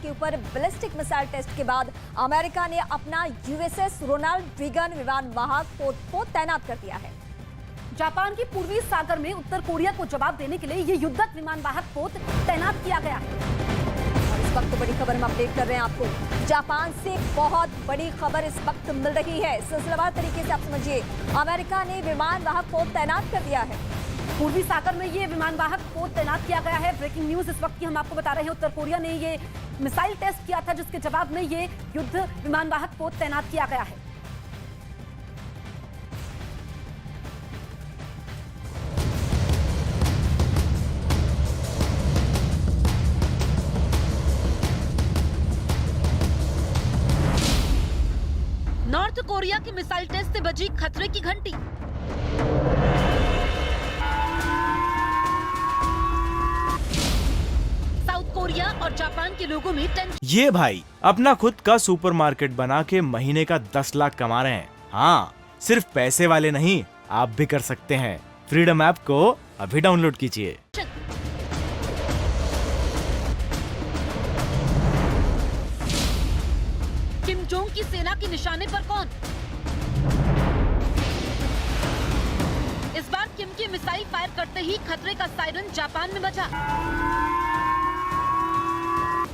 के ऊपर ballistic missile test के बाद अमेरिका ने अपना यूएसएस रोनाल्ड रीगन विमान वाहक पोत को तैनात कर दिया है। जापान की पूर्वी सागर में उत्तर कोरिया को जवाब देने के लिए ये युद्धक विमान वाहक पोत तैनात किया गया है। और इस वक्त बड़ी खबर हम अपडेट कर रहे हैं आपको। जापान से बहुत बड़ी खबर इस वक्त मिल रही है। सिलसिलेवार तरीके से आप समझिए, अमेरिका ने विमान वाहक पोत तैनात कर दिया है। पूर्वी सागर में ये विमान वाहक पोत तैनात किया गया है। ब्रेकिंग न्यूज इस वक्त की हम आपको बता रहे हैं। उत्तर कोरिया ने ये मिसाइल टेस्ट किया था, जिसके जवाब में ये युद्ध विमान वाहक पोत तैनात किया गया है। नॉर्थ कोरिया की मिसाइल टेस्ट से बजी खतरे की घंटी। साउथ कोरिया और जापान के लोगों में टेंशन। ये भाई अपना खुद का सुपरमार्केट बना के महीने का 10 लाख कमा रहे हैं। हाँ, सिर्फ पैसे वाले नहीं, आप भी कर सकते हैं। फ्रीडम ऐप को अभी डाउनलोड कीजिए। किम जोंग की सेना के निशाने पर कौन? इस बार किम की मिसाइल फायर करते ही खतरे का सायरन जापान में बजा,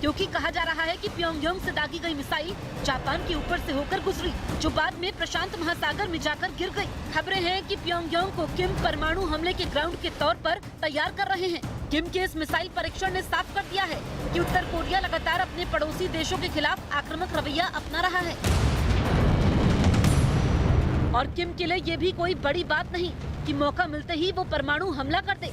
क्योंकि कहा जा रहा है कि प्योंगयांग से दागी गई मिसाइल जापान के ऊपर से होकर गुजरी, जो बाद में प्रशांत महासागर में जाकर गिर गई। खबरें हैं कि प्योंगयांग को किम परमाणु हमले के ग्राउंड के तौर पर तैयार कर रहे हैं। किम के इस मिसाइल परीक्षण ने साफ कर दिया है कि उत्तर कोरिया लगातार अपने पड़ोसी देशों के खिलाफ आक्रामक रवैया अपना रहा है। और किम के लिए ये भी कोई बड़ी बात नहीं कि मौका मिलते ही वो परमाणु हमला कर दे,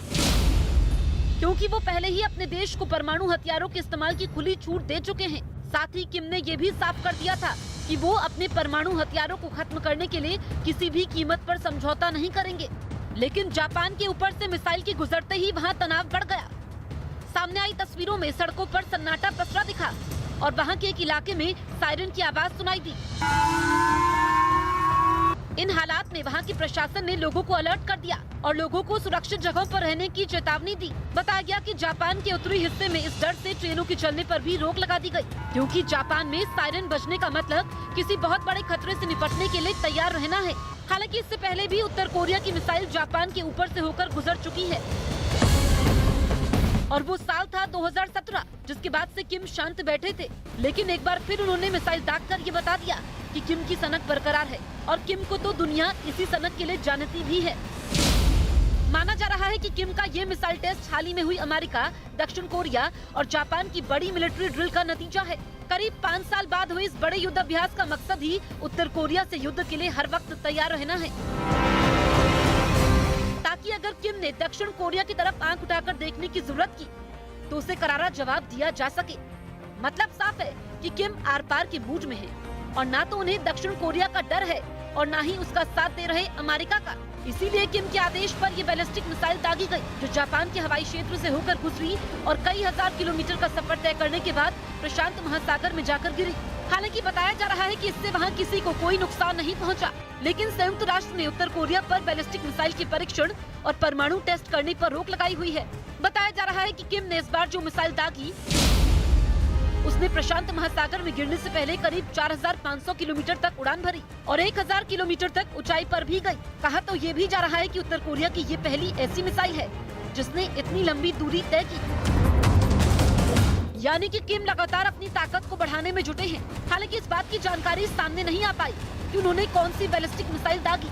क्योंकि वो पहले ही अपने देश को परमाणु हथियारों के इस्तेमाल की खुली छूट दे चुके हैं। साथ ही किम ने ये भी साफ कर दिया था कि वो अपने परमाणु हथियारों को खत्म करने के लिए किसी भी कीमत पर समझौता नहीं करेंगे। लेकिन जापान के ऊपर से मिसाइल के गुजरते ही वहाँ तनाव बढ़ गया। सामने आई तस्वीरों में सड़कों पर सन्नाटा पसरा दिखा और वहाँ के एक इलाके में सायरन की आवाज सुनाई दी। इन हालात में वहाँ के प्रशासन ने लोगों को अलर्ट कर दिया और लोगों को सुरक्षित जगहों पर रहने की चेतावनी दी। बताया गया कि जापान के उत्तरी हिस्से में इस डर से ट्रेनों के चलने पर भी रोक लगा दी गई, क्योंकि जापान में सायरन बजने का मतलब किसी बहुत बड़े खतरे से निपटने के लिए तैयार रहना है। हालांकि इससे पहले भी उत्तर कोरिया की मिसाइल जापान के ऊपर से होकर गुजर चुकी है और वो साल था 2017, जिसके बाद से किम शांत बैठे थे। लेकिन एक बार फिर उन्होंने मिसाइल दागकर ये बता दिया कि किम की सनक बरकरार है और किम को तो दुनिया इसी सनक के लिए जानती भी है। माना जा रहा है कि किम का ये मिसाइल टेस्ट हाल ही में हुई अमेरिका, दक्षिण कोरिया और जापान की बड़ी मिलिट्री ड्रिल का नतीजा है। करीब 5 साल बाद हुए इस बड़े युद्ध अभ्यास का मकसद ही उत्तर कोरिया से युद्ध के लिए हर वक्त तैयार रहना है, ताकि अगर किम ने दक्षिण कोरिया की तरफ आंख उठाकर देखने की जरूरत की तो उसे करारा जवाब दिया जा सके। मतलब साफ है कि किम आर पार के मूड में है और ना तो उन्हें दक्षिण कोरिया का डर है और ना ही उसका साथ दे रहे अमेरिका का। इसीलिए किम के आदेश पर ये बैलिस्टिक मिसाइल दागी गई, जो जापान के हवाई क्षेत्र से होकर गुजरी और कई हजार किलोमीटर का सफर तय करने के बाद प्रशांत महासागर में जाकर गिरी। हालांकि बताया जा रहा है कि इससे वहां किसी को कोई नुकसान नहीं पहुंचा, लेकिन संयुक्त राष्ट्र ने उत्तर कोरिया पर बैलिस्टिक मिसाइल के परीक्षण और परमाणु टेस्ट करने पर रोक लगाई हुई है। बताया जा रहा है कि किम ने इस बार जो मिसाइल दागी, उसने प्रशांत महासागर में गिरने से पहले करीब 4500 किलोमीटर तक उड़ान भरी और 1000 किलोमीटर तक ऊंचाई पर भी गई। कहा तो ये भी जा रहा है कि उत्तर कोरिया की ये पहली ऐसी मिसाइल है जिसने इतनी लंबी दूरी तय की। यानी कि किम लगातार अपनी ताकत को बढ़ाने में जुटे हैं। हालांकि इस बात की जानकारी सामने नहीं आ पाई कि उन्होंने कौन सी बैलिस्टिक मिसाइल दागी।